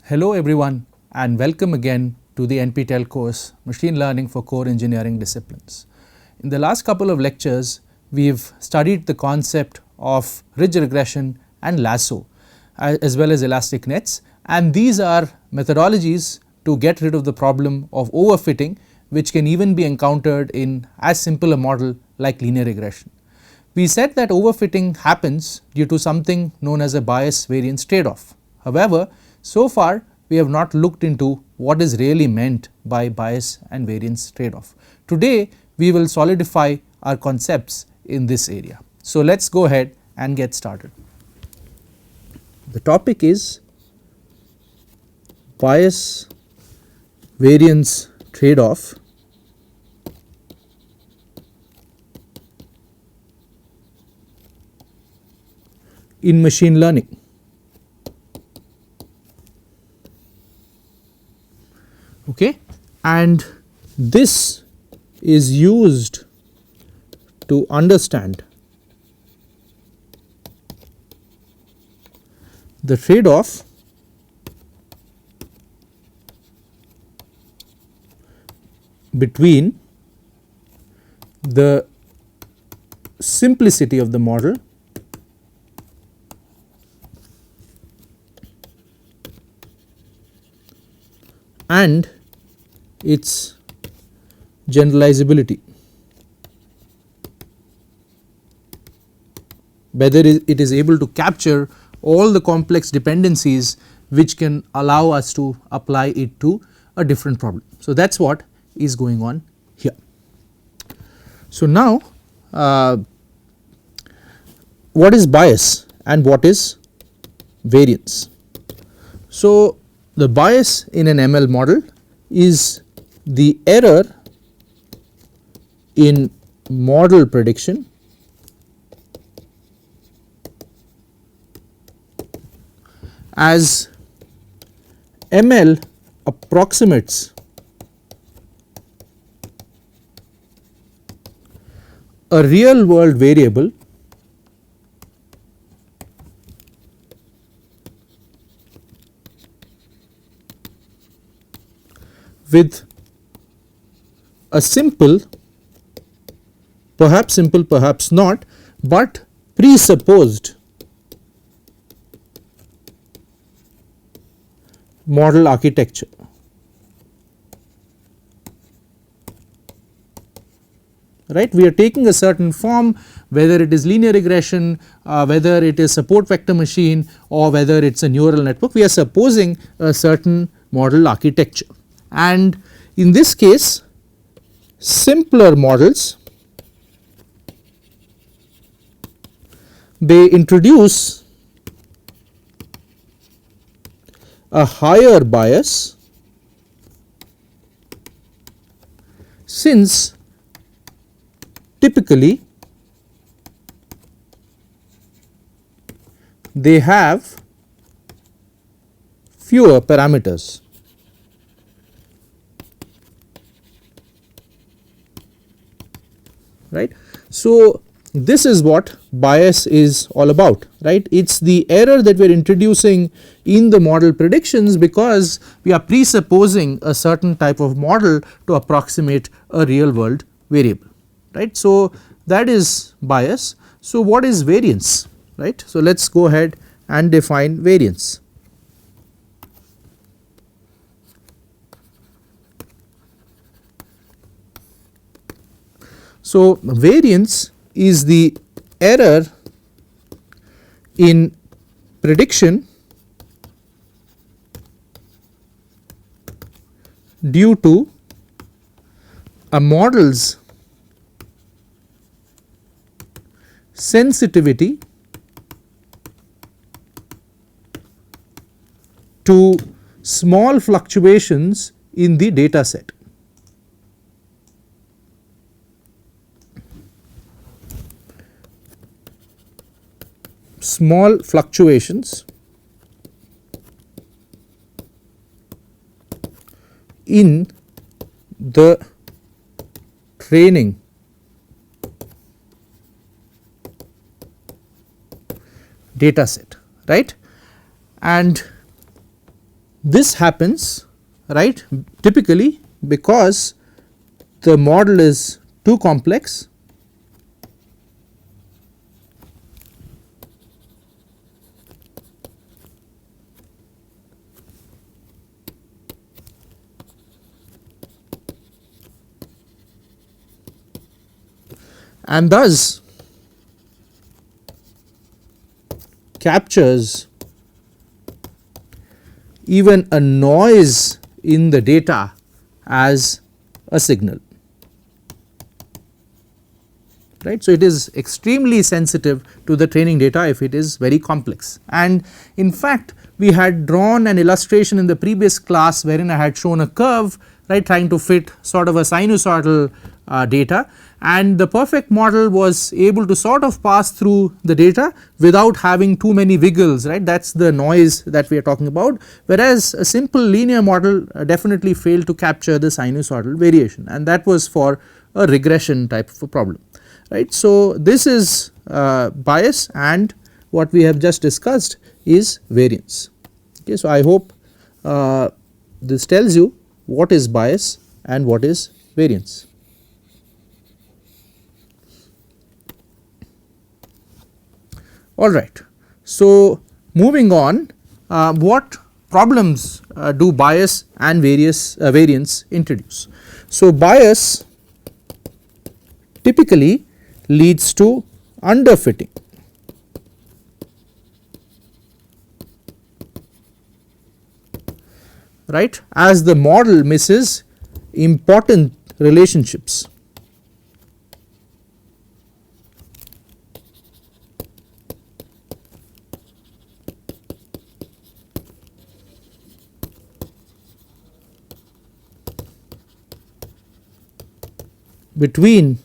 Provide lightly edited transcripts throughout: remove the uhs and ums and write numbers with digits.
Hello everyone and welcome again to the NPTEL course Machine Learning for Core Engineering Disciplines. In the last couple of lectures we have studied the concept of ridge regression and lasso as well as elastic nets, and these are methodologies to get rid of the problem of overfitting, which can even be encountered in as simple a model like linear regression. We said that overfitting happens due to something known as a bias-variance trade-off. However, so far we have not looked into what is really meant by bias and variance trade-off. Today we will solidify our concepts in this area. So let us go ahead and get started. The topic is bias variance trade-off in machine learning. Okay, and this is used to understand the trade-off between the simplicity of the model and its generalizability, whether it is able to capture all the complex dependencies which can allow us to apply it to a different problem. So that is what is going on here. So now what is bias and what is variance? So the bias in an ML model is the error in model prediction as ML approximates a real world variable with a simple, perhaps not, but presupposed model architecture. Right, we are taking a certain form, whether it is linear regression, whether it is support vector machine, or whether it is a neural network. We are supposing a certain model architecture, and in this case simpler models, they introduce a higher bias, since typically they have fewer parameters. Right. So this is what bias is all about, right. It is the error that we are introducing in the model predictions because we are presupposing a certain type of model to approximate a real world variable, right. So that is bias. So what is variance, right. So let us go ahead and define variance. So variance is the error in prediction due to a model's sensitivity to small fluctuations in the data set. Small fluctuations in the training data set, right. And This happens, right, typically because the model is too complex and thus captures even a noise in the data as a signal, right. So, it is extremely sensitive to the training data if it is very complex, and in fact we had drawn an illustration in the previous class wherein I had shown a curve, right, trying to fit sort of a sinusoidal data, and the perfect model was able to sort of pass through the data without having too many wiggles, right, that is the noise that we are talking about, whereas a simple linear model definitely failed to capture the sinusoidal variation, and that was for a regression type of a problem, right. So, this is bias, and what we have just discussed is variance. Okay. So, I hope this tells you what is bias and what is variance. All right. So, moving on, what problems do bias and variance introduce? So, bias typically leads to underfitting, right, as the model misses important relationships. Between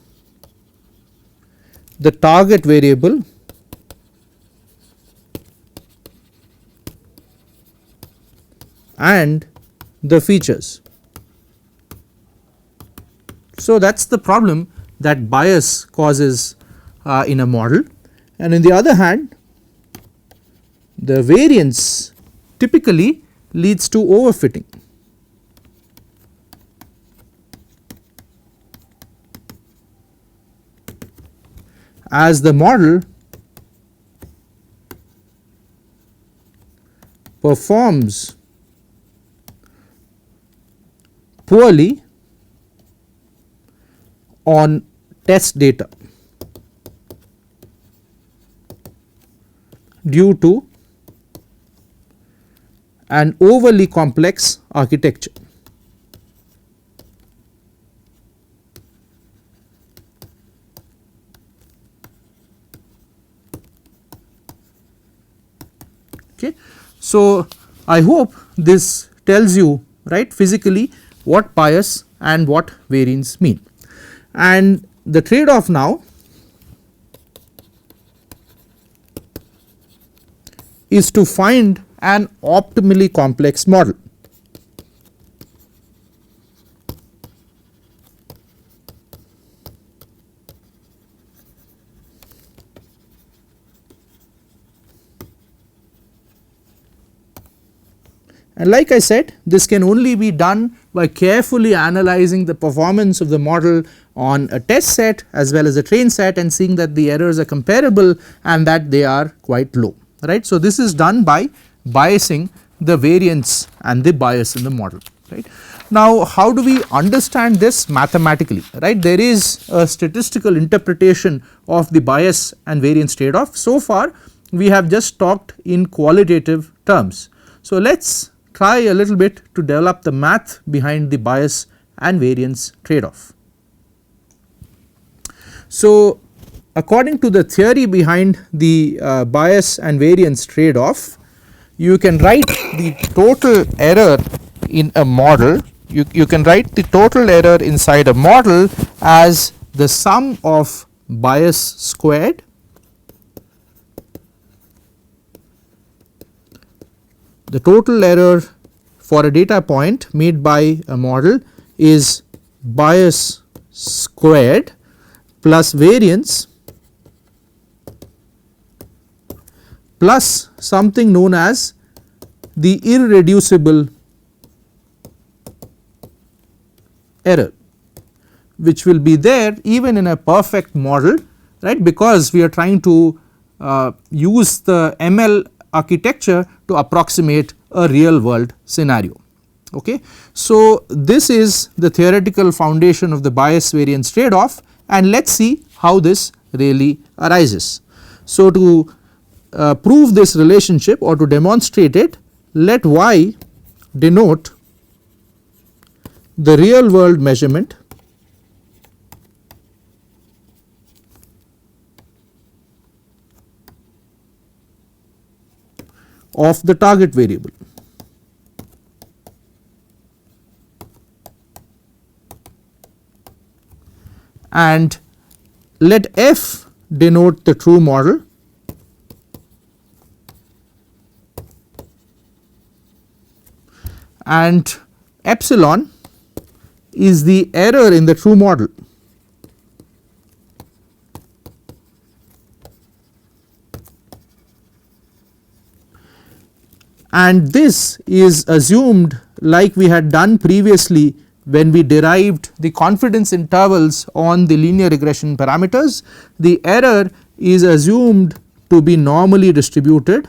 the target variable and the features. So, that is the problem that bias causes in a model, and on the other hand the variance typically leads to overfitting. As the model performs poorly on test data due to an overly complex architecture. Okay. So, I hope this tells you, right, physically what bias and what variance mean, and the trade off now is to find an optimally complex model. And like I said, this can only be done by carefully analyzing the performance of the model on a test set as well as a train set and seeing that the errors are comparable and that they are quite low, right. So, this is done by biasing the variance and the bias in the model, right. Now, how do we understand this mathematically, right? There is a statistical interpretation of the bias and variance trade off. So far we have just talked in qualitative terms. So, let us try a little bit to develop the math behind the bias and variance trade off. So, according to the theory behind the bias and variance trade off, you can write the total error in a model, you can write the total error inside a model as the sum of bias squared the total error for a data point made by a model is bias squared plus variance plus something known as the irreducible error, which will be there even in a perfect model, right, because we are trying to use the ML architecture to approximate a real world scenario. Okay. So, this is the theoretical foundation of the bias variance trade-off, and let us see how this really arises. So, to prove this relationship or to demonstrate it, let y denote the real world measurement of the target variable, and let f denote the true model and epsilon is the error in the true model. And this is assumed like we had done previously when we derived the confidence intervals on the linear regression parameters. The error is assumed to be normally distributed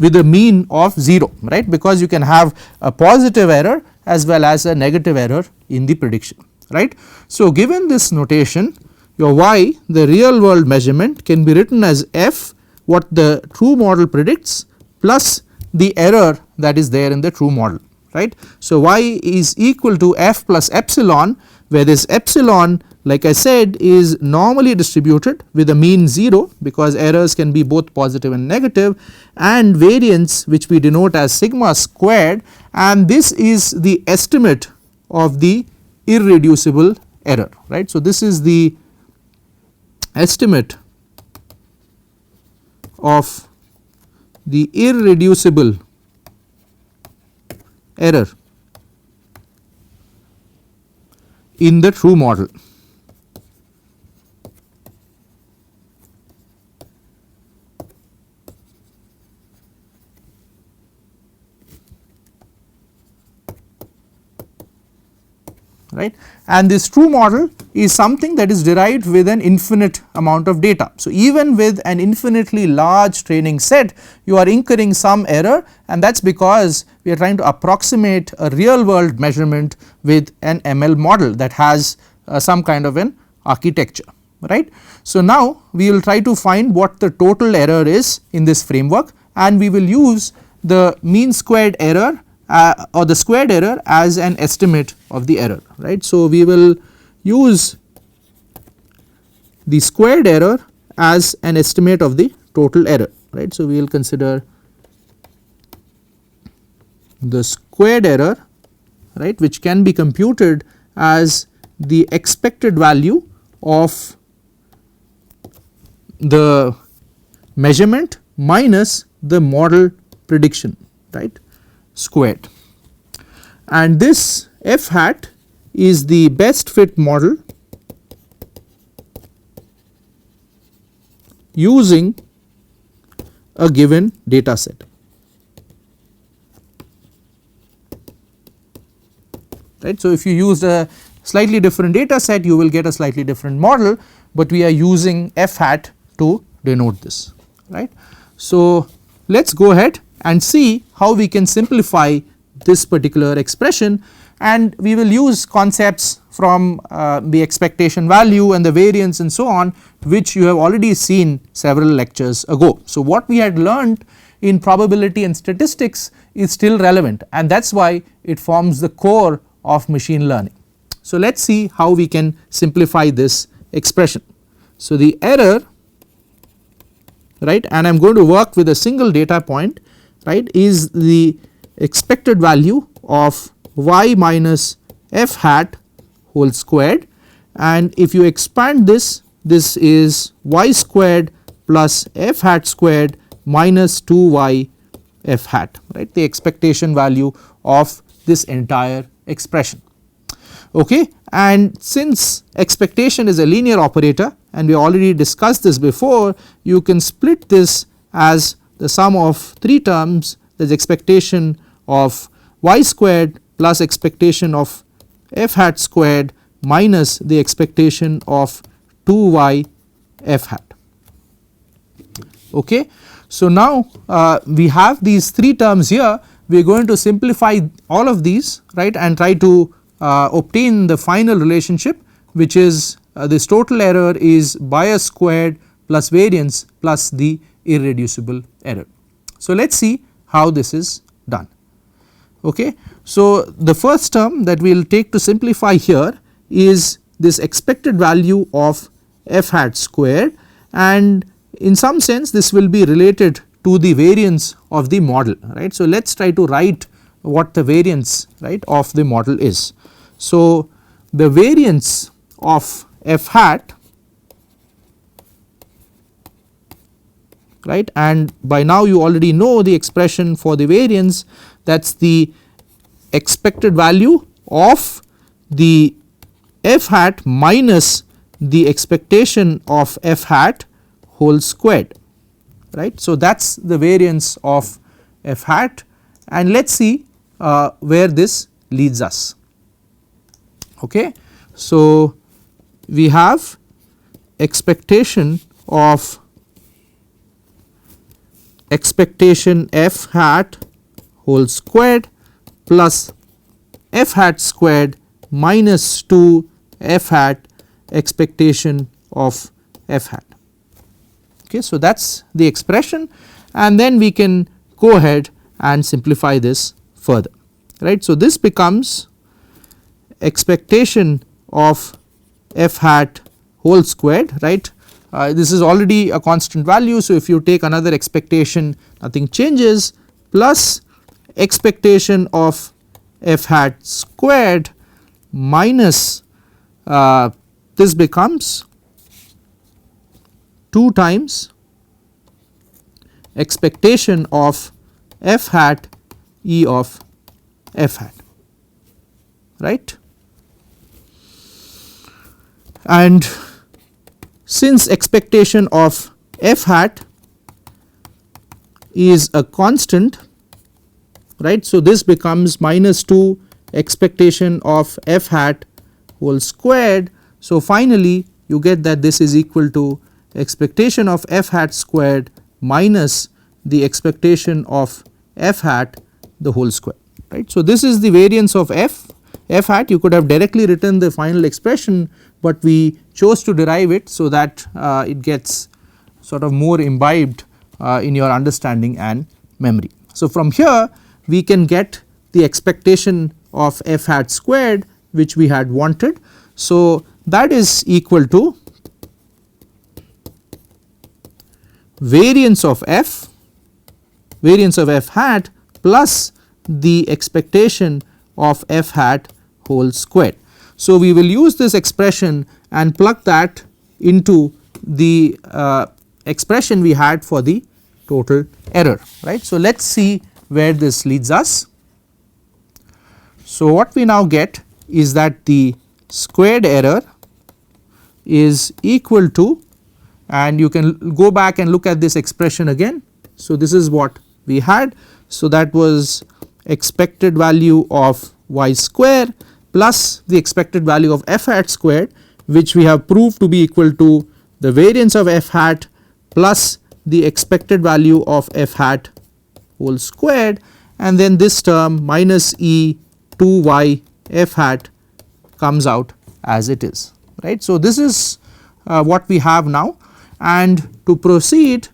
with a mean of 0, right, because you can have a positive error as well as a negative error in the prediction, right. So, given this notation, your y, the real world measurement, can be written as f, what the true model predicts, plus the error that is there in the true model, right. So, y is equal to f plus epsilon, where this epsilon, like I said, is normally distributed with a mean 0, because errors can be both positive and negative, and variance, which we denote as sigma squared, and this is the estimate of the irreducible error, right. So, this is the estimate of the irreducible error in the true model. Right, and this true model is something that is derived with an infinite amount of data. So, even with an infinitely large training set, you are incurring some error, and that is because we are trying to approximate a real world measurement with an ML model that has some kind of an architecture, right. So, now we will try to find what the total error is in this framework, and we will use the mean squared error or the squared error as an estimate of the error, right. So, we will use the squared error as an estimate of the total error, right. So, we will consider the squared error, right, which can be computed as the expected value of the measurement minus the model prediction, right, squared, and this f hat is the best fit model using a given data set, right. So, if you use a slightly different data set, you will get a slightly different model, but we are using f hat to denote this, right. So, let us go ahead and see how we can simplify this particular expression, and we will use concepts from the expectation value and the variance and so on, which you have already seen several lectures ago. So, what we had learned in probability and statistics is still relevant, and that is why it forms the core of machine learning. So, let us see how we can simplify this expression. So, the error, right, and I am going to work with a single data point, right, is the expected value of y minus f hat whole squared, and if you expand this, this is y squared plus f hat squared minus 2y f hat, right, the expectation value of this entire expression. okay. And since expectation is a linear operator and we already discussed this before, you can split this as the sum of 3 terms, that is expectation of y squared plus expectation of f hat squared minus the expectation of 2y f hat, okay. So now we have these 3 terms here, we are going to simplify all of these, right, and try to obtain the final relationship, which is this total error is bias squared plus variance plus the irreducible error. So let us see how this is done, okay. So the first term that we will take to simplify here is this expected value of f hat squared, and in some sense this will be related to the variance of the model, right. So let us try to write what the variance, right, of the model is. So the variance of f hat, right, and by now you already know the expression for the variance, that is the expected value of the f hat minus the expectation of f hat whole squared, right. So that is the variance of f hat, and let us see where this leads us, okay. So we have expectation of expectation f hat whole squared plus f hat squared minus 2 f hat expectation of f hat, okay. So that is the expression, and then we can go ahead and simplify this further, right. So this becomes expectation of f hat whole squared, right. This is already a constant value, so if you take another expectation nothing changes, plus expectation of f hat squared minus this becomes 2 times expectation of f hat e of f hat, right. And since expectation of f hat is a constant, right, so this becomes minus 2 expectation of f hat whole squared. So finally you get that this is equal to expectation of f hat squared minus the expectation of f hat the whole square, right. So this is the variance of f hat. You could have directly written the final expression, but we chose to derive it so that it gets sort of more imbibed in your understanding and memory. So from here we can get the expectation of f hat squared which we had wanted. So that is equal to variance of f hat plus the expectation of f hat whole squared. So we will use this expression and plug that into the expression we had for the total error, right. So let us see where this leads us. So what we now get is that the squared error is equal to, and you can go back and look at this expression again. So this is what we had. So that was expected value of y square plus the expected value of f hat squared, which we have proved to be equal to the variance of f hat plus the expected value of f hat whole squared, and then this term minus e 2y f hat comes out as it is, right. So this is what we have now, and to proceed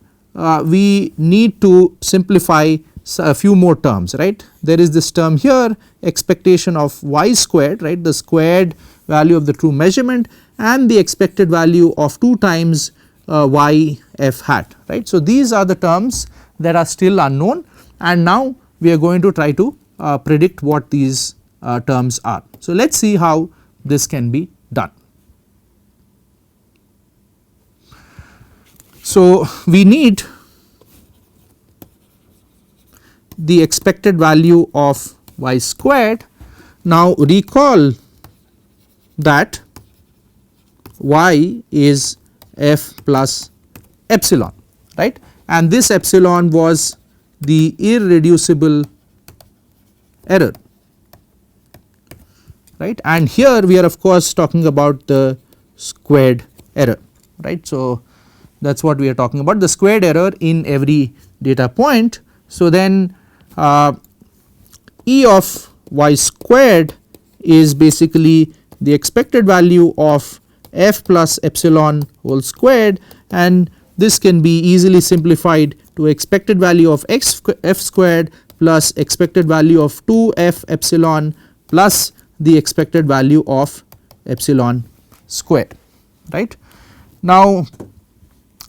we need to simplify a few more terms, right. There is this term here expectation of y squared, right, the squared value of the true measurement, and the expected value of 2 times y f hat, right. So these are the terms that are still unknown, and now we are going to try to predict what these terms are. So let us see how this can be done. So we need the expected value of y squared. Now recall that y is f plus epsilon, right, and this epsilon was the irreducible error, right, and here we are of course talking about the squared error, right. So, that is what we are talking about, the squared error in every data point. So, then E of y squared is basically the expected value of f plus epsilon whole squared, and this can be easily simplified to expected value of f squared plus expected value of 2 f epsilon plus the expected value of epsilon squared, right. Now,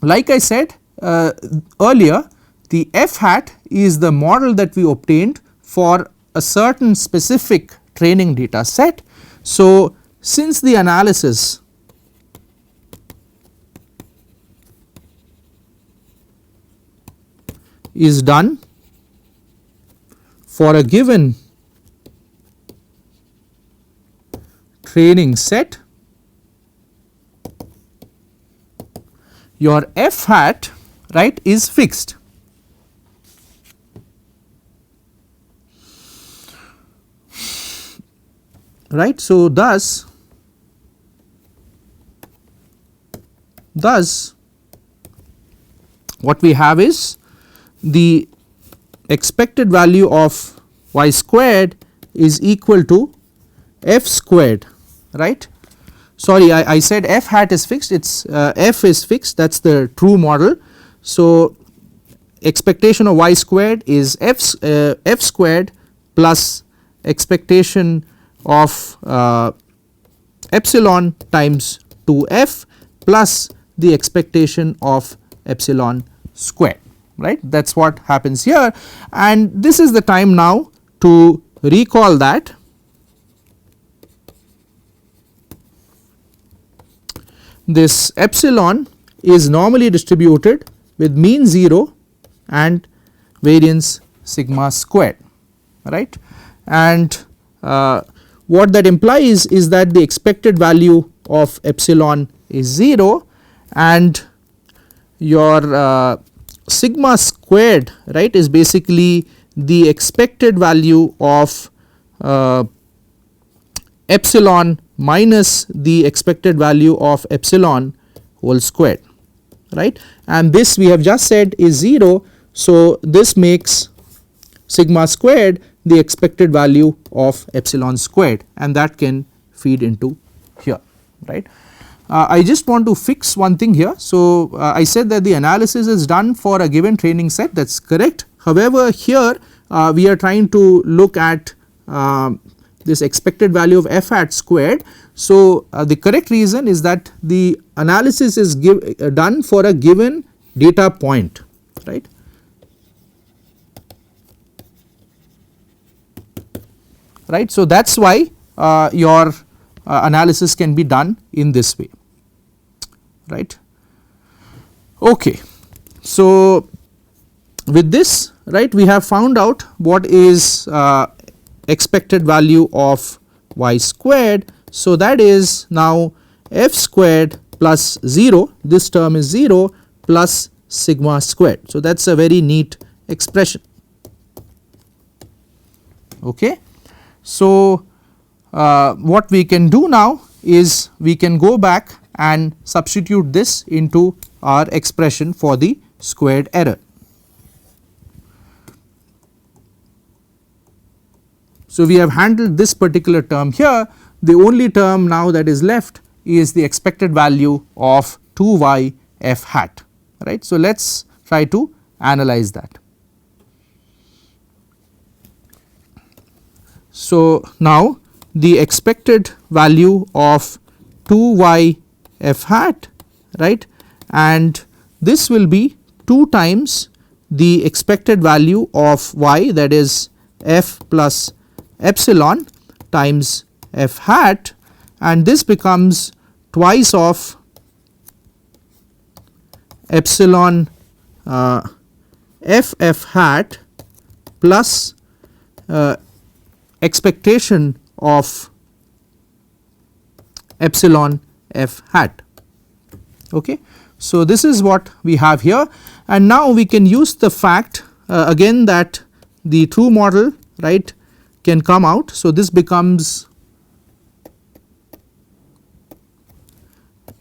like I said earlier, the f hat is the model that we obtained for a certain specific training data set. So, since the analysis is done for a given training set, your f hat, right, is fixed. Right. So, thus what we have is the expected value of y squared is equal to f squared, right. Sorry, I said f hat is fixed, it is f is fixed, that is the true model. So, expectation of y squared is f squared plus expectation of epsilon times 2f plus the expectation of epsilon squared, right, that is what happens here. And this is the time now to recall that this epsilon is normally distributed with mean 0 and variance sigma squared, right, and what that implies is that the expected value of epsilon is 0 and your sigma squared, right, is basically the expected value of epsilon minus the expected value of epsilon whole squared, right, and this we have just said is 0. So, this makes sigma squared the expected value of epsilon squared, and that can feed into here, right. I just want to fix one thing here. So, I said that the analysis is done for a given training set, that is correct. However, here we are trying to look at this expected value of f hat squared. So, the correct reason is that the analysis is done for a given data point, right. Right. So, that is why your analysis can be done in this way, right. Okay. So, with this, right, we have found out what is expected value of y squared. So, that is now f squared plus 0, this term is 0 plus sigma squared. So, that is a very neat expression. Okay. So, what we can do now is we can go back and substitute this into our expression for the squared error. So, we have handled this particular term here, the only term now that is left is the expected value of 2y f hat, right. So, let us try to analyze that. So, now the expected value of 2y f hat, right, and this will be 2 times the expected value of y, that is f plus epsilon times f hat, and this becomes twice of epsilon f hat plus expectation of epsilon f hat. Okay. So, this is what we have here, and now we can use the fact again that the true model, right, can come out. So, this becomes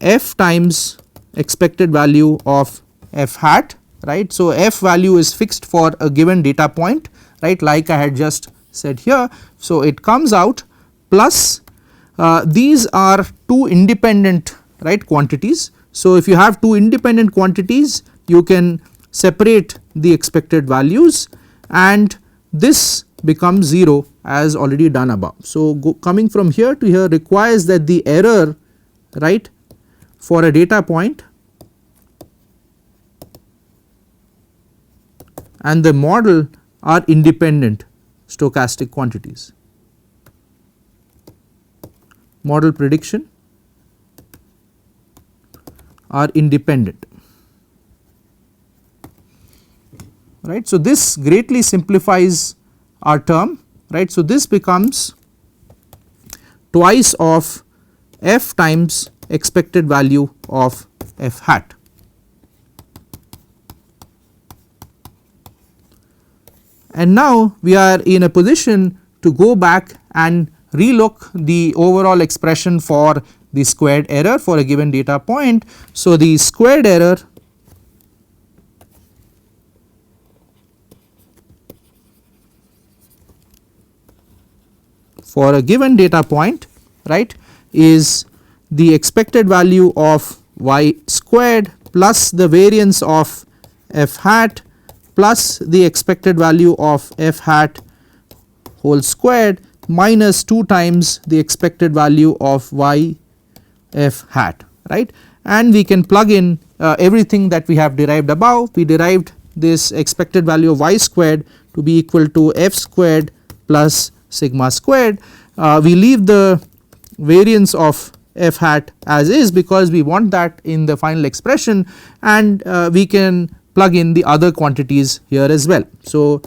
f times expected value of f hat, right. So, f value is fixed for a given data point, right, like I had just said here. So, it comes out plus these are two independent, right, quantities. So, if you have two independent quantities, you can separate the expected values and this becomes 0 as already done above. So, coming from here to here requires that the error, right, for a data point and the model are independent stochastic quantities. Model prediction are independent, right. So, this greatly simplifies our term, right. So, this becomes twice of f times expected value of f hat. And now we are in a position to go back and relook the overall expression for the squared error for a given data point. So, the squared error for a given data point, right, is the expected value of y squared plus the variance of f hat plus the expected value of f hat whole squared minus 2 times the expected value of y f hat, right. And we can plug in everything that we have derived above. We derived this expected value of y squared to be equal to f squared plus sigma squared. We leave the variance of f hat as is because we want that in the final expression, and we can plug in the other quantities here as well. So,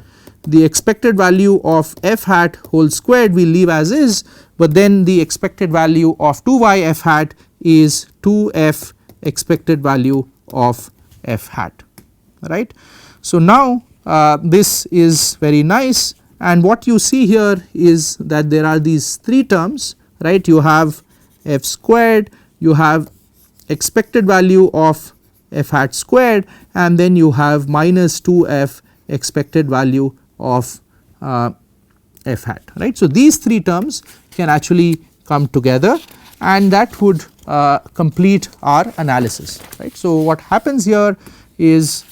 the expected value of f hat whole squared we leave as is, but then the expected value of 2y f hat is 2f expected value of f hat, right. So, now this is very nice, and what you see here is that there are these 3 terms, right. You have f squared, you have expected value of f hat squared, and then you have minus 2f expected value of f hat, right. So, these 3 terms can actually come together and that would complete our analysis, right. So, what happens here is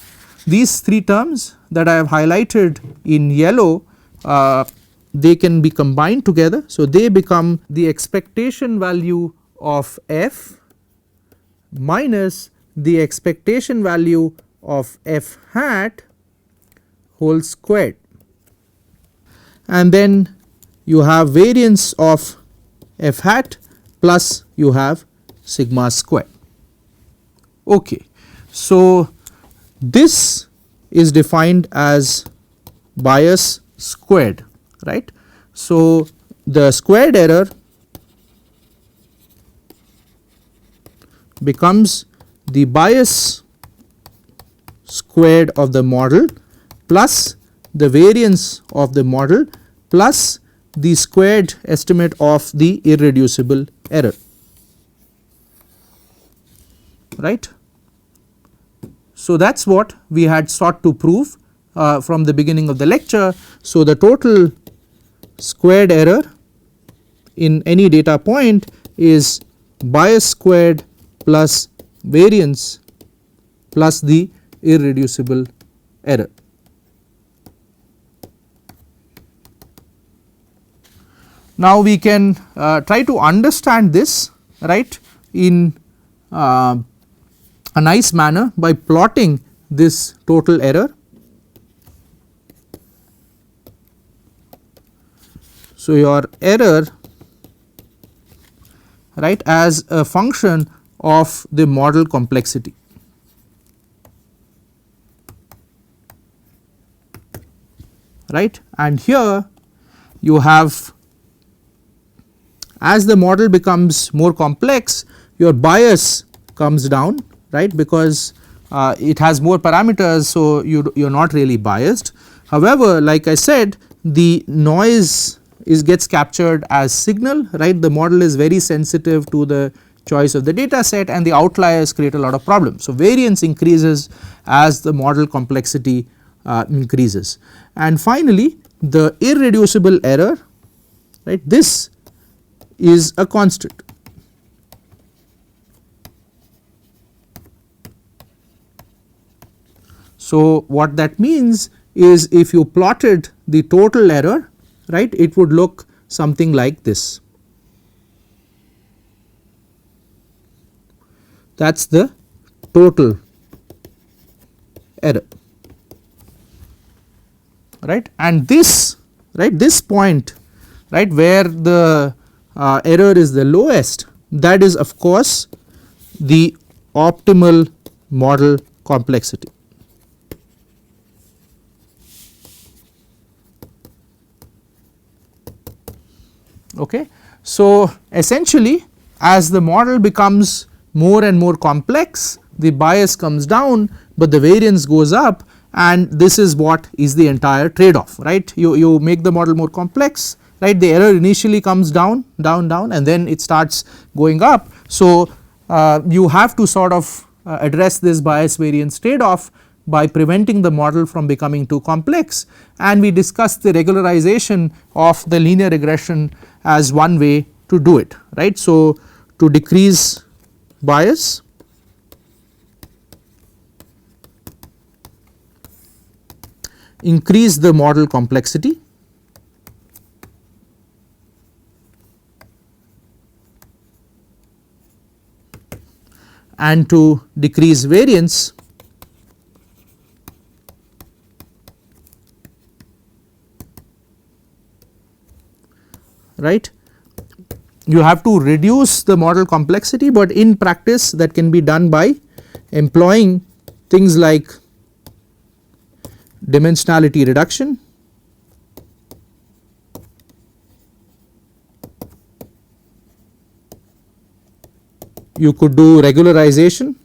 these 3 terms that I have highlighted in yellow, they can be combined together. So, they become the expectation value of f minus the expectation value of f hat whole squared, and then you have variance of f hat plus you have sigma squared. Okay. So, this is defined as bias squared, right. So, the squared error becomes the bias squared of the model plus the variance of the model plus the squared estimate of the irreducible error, right. So, that is what we had sought to prove from the beginning of the lecture. So, the total squared error in any data point is bias squared plus variance plus the irreducible error. Now, we can try to understand this, right, in a nice manner by plotting this total error. So, your error, right, as a function of the model complexity, right, and here you have as the model becomes more complex, your bias comes down, right, because it has more parameters, so you are not really biased. However, like I said, the noise gets captured as signal, right. The model is very sensitive to the choice of the data set, and the outliers create a lot of problems. So, variance increases as the model complexity increases. And finally, the irreducible error, right, this is a constant. So, what that means is if you plotted the total error, right, it would look something like this. That is the total error, right, and this, right, this point, right, where the error is the lowest, that is of course the optimal model complexity. Okay. So, essentially as the model becomes more and more complex, the bias comes down, but the variance goes up, and this is what is the entire trade off, right. You make the model more complex, right, the error initially comes down and then it starts going up. So, you have to sort of address this bias variance trade off by preventing the model from becoming too complex, and we discussed the regularization of the linear regression as one way to do it, right. So, to decrease bias, increase the model complexity, and to decrease variance, right, you have to reduce the model complexity, but in practice that can be done by employing things like dimensionality reduction, you could do regularization,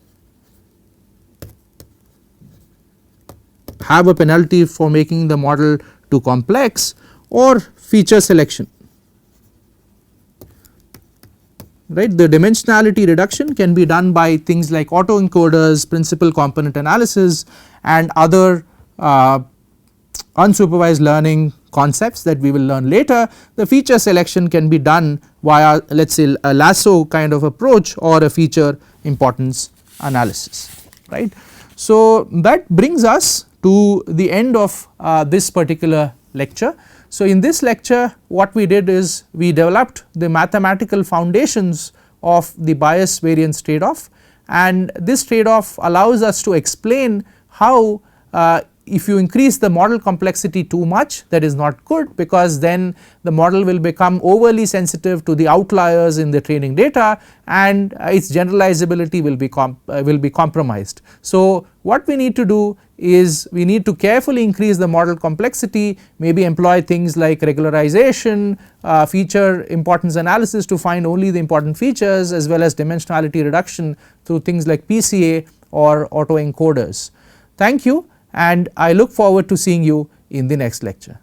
have a penalty for making the model too complex, or feature selection, right. The dimensionality reduction can be done by things like autoencoders, principal component analysis, and other unsupervised learning concepts that we will learn later. The feature selection can be done via, let us say, a lasso kind of approach or a feature importance analysis, right. So, that brings us to the end of this particular lecture. So, in this lecture what we did is we developed the mathematical foundations of the bias variance trade off, and this trade off allows us to explain how if you increase the model complexity too much, that is not good, because then the model will become overly sensitive to the outliers in the training data, and its generalizability will be compromised. So, what we need to do is we need to carefully increase the model complexity, maybe employ things like regularization, feature importance analysis to find only the important features, as well as dimensionality reduction through things like PCA or autoencoders. Thank you, and I look forward to seeing you in the next lecture.